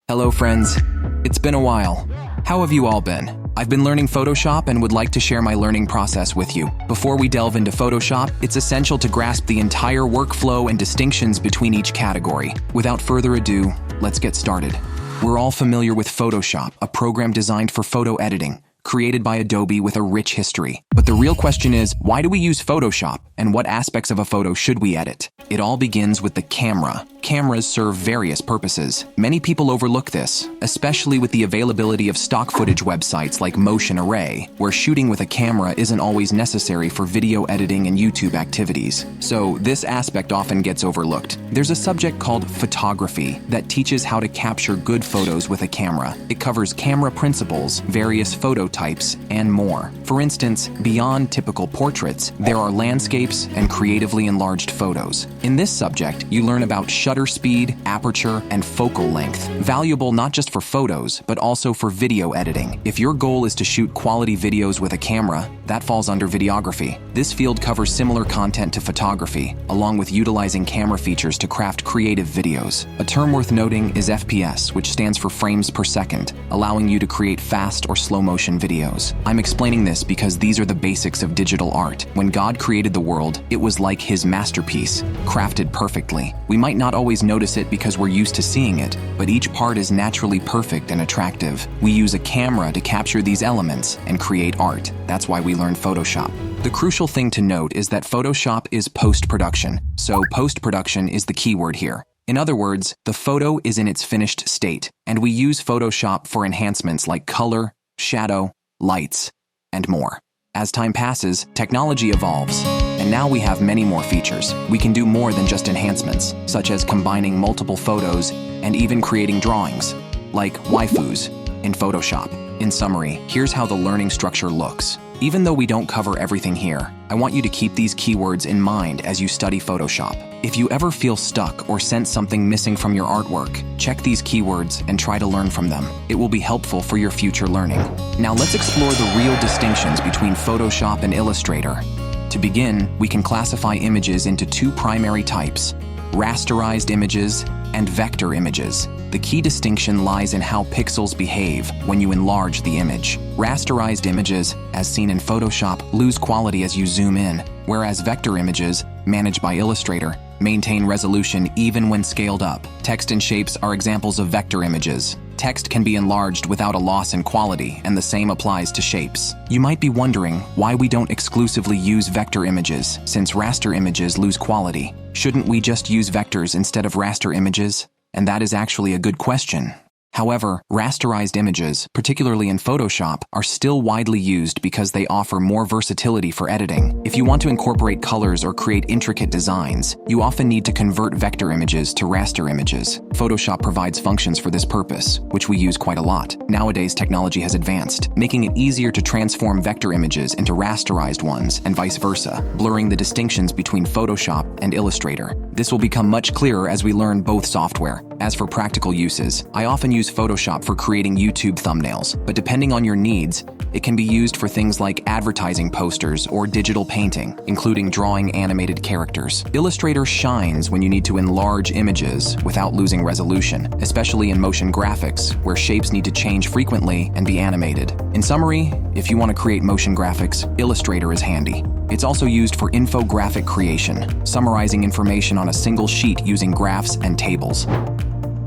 Hello friends, it's been a while. How have you all been? I've been learning Photoshop and would like to share my learning process with you. Before we delve into Photoshop, it's essential to grasp the entire workflow and distinctions between each category. Without further ado, let's get started. We're all familiar with Photoshop, a program designed for photo editing, created by Adobe with a rich history. But the real question is, why do we use Photoshop, and what aspects of a photo should we edit? It all begins with the camera. Cameras serve various purposes. Many people overlook this, especially with the availability of stock footage websites like Motion Array, where shooting with a camera isn't always necessary for video editing and YouTube activities. So this aspect often gets overlooked. There's a subject called photography that teaches how to capture good photos with a camera. It covers camera principles, various photo types, and more. For instance, beyond typical portraits, there are landscapes and creatively enlarged photos. In this subject, you learn about shutter speed, aperture, and focal length, valuable not just for photos, but also for video editing. If your goal is to shoot quality videos with a camera, that falls under videography. This field covers similar content to photography, along with utilizing camera features to craft creative videos. A term worth noting is FPS, which stands for frames per second, allowing you to create fast or slow motion videos. I'm explaining this because these are the basics of digital art. When God created the world, it was like his masterpiece, crafted perfectly. We might not always notice it because we're used to seeing it, but each part is naturally perfect and attractive. We use a camera to capture these elements and create art. That's why we learn Photoshop. The crucial thing to note is that Photoshop is post-production, so post-production is the keyword here. In other words, the photo is in its finished state, and we use Photoshop for enhancements like color, shadow, lights, and more. As time passes, technology evolves, and now we have many more features. We can do more than just enhancements, such as combining multiple photos and even creating drawings, like waifus, in Photoshop. In summary, here's how the learning structure looks. Even though we don't cover everything here, I want you to keep these keywords in mind as you study Photoshop. If you ever feel stuck or sense something missing from your artwork, check these keywords and try to learn from them. It will be helpful for your future learning. Now let's explore the real distinctions between Photoshop and Illustrator. To begin, we can classify images into two primary types: rasterized images and vector images. The key distinction lies in how pixels behave when you enlarge the image. Rasterized images, as seen in Photoshop, lose quality as you zoom in, whereas vector images, managed by Illustrator, maintain resolution even when scaled up. Text and shapes are examples of vector images. Text can be enlarged without a loss in quality, and the same applies to shapes. You might be wondering why we don't exclusively use vector images, since raster images lose quality. Shouldn't we just use vectors instead of raster images? And that is actually a good question. However, rasterized images, particularly in Photoshop, are still widely used because they offer more versatility for editing. If you want to incorporate colors or create intricate designs, you often need to convert vector images to raster images. Photoshop provides functions for this purpose, which we use quite a lot. Nowadays, technology has advanced, making it easier to transform vector images into rasterized ones and vice versa, blurring the distinctions between Photoshop and Illustrator. This will become much clearer as we learn both software. As for practical uses, I often use Photoshop for creating YouTube thumbnails, but depending on your needs, it can be used for things like advertising posters or digital painting, including drawing animated characters. Illustrator shines when you need to enlarge images without losing resolution, especially in motion graphics, where shapes need to change frequently and be animated. In summary, if you want to create motion graphics, Illustrator is handy. It's also used for infographic creation, summarizing information on a single sheet using graphs and tables.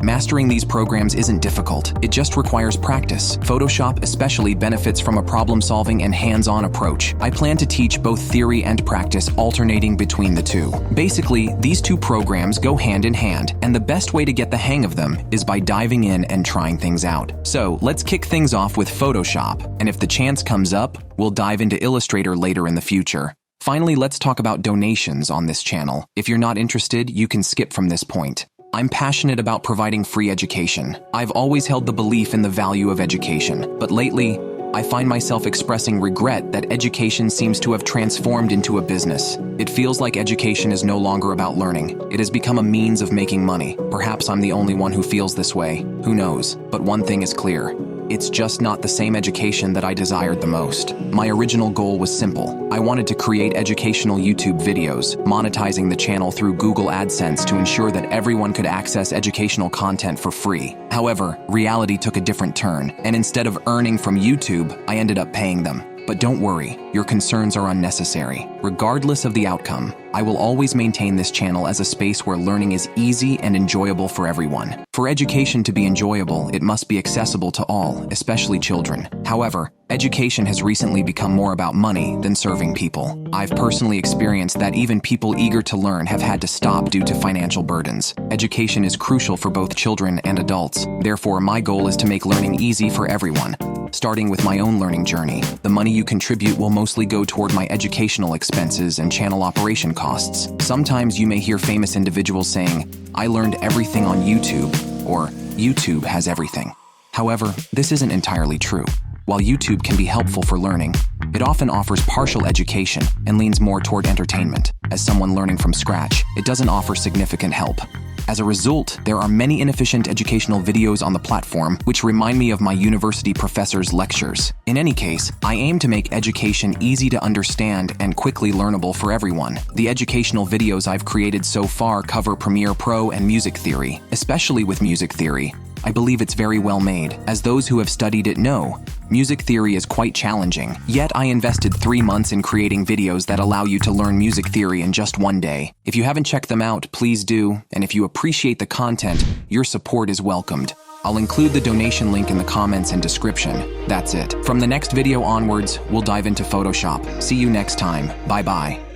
Mastering these programs isn't difficult, it just requires practice. Photoshop especially benefits from a problem-solving and hands-on approach. I plan to teach both theory and practice, alternating between the two. Basically, these two programs go hand in hand, and the best way to get the hang of them is by diving in and trying things out. So, let's kick things off with Photoshop, and if the chance comes up, we'll dive into Illustrator later in the future. Finally, let's talk about donations on this channel. If you're not interested, you can skip from this point. I'm passionate about providing free education. I've always held the belief in the value of education, but lately, I find myself expressing regret that education seems to have transformed into a business. It feels like education is no longer about learning. It has become a means of making money. Perhaps I'm the only one who feels this way. Who knows? But one thing is clear. It's just not the same education that I desired the most. My original goal was simple. I wanted to create educational YouTube videos, monetizing the channel through Google AdSense to ensure that everyone could access educational content for free. However, reality took a different turn, and instead of earning from YouTube, I ended up paying them. But don't worry, your concerns are unnecessary. Regardless of the outcome, I will always maintain this channel as a space where learning is easy and enjoyable for everyone. For education to be enjoyable, it must be accessible to all, especially children. However, education has recently become more about money than serving people. I've personally experienced that even people eager to learn have had to stop due to financial burdens. Education is crucial for both children and adults. Therefore, my goal is to make learning easy for everyone. Starting with my own learning journey, the money you contribute will mostly go toward my educational expenses and channel operation costs. Sometimes you may hear famous individuals saying, "I learned everything on YouTube," or "YouTube has everything." However, this isn't entirely true. While YouTube can be helpful for learning, it often offers partial education and leans more toward entertainment. As someone learning from scratch, it doesn't offer significant help. As a result, there are many inefficient educational videos on the platform which remind me of my university professor's lectures. In any case, I aim to make education easy to understand and quickly learnable for everyone. The educational videos I've created so far cover Premiere Pro and music theory. Especially with music theory, I believe it's very well made. As those who have studied it know, music theory is quite challenging. Yet I invested 3 months in creating videos that allow you to learn music theory in just one day. If you haven't checked them out, please do. And if you appreciate the content, your support is welcomed. I'll include the donation link in the comments and description. That's it. From the next video onwards, we'll dive into Photoshop. See you next time. Bye-bye.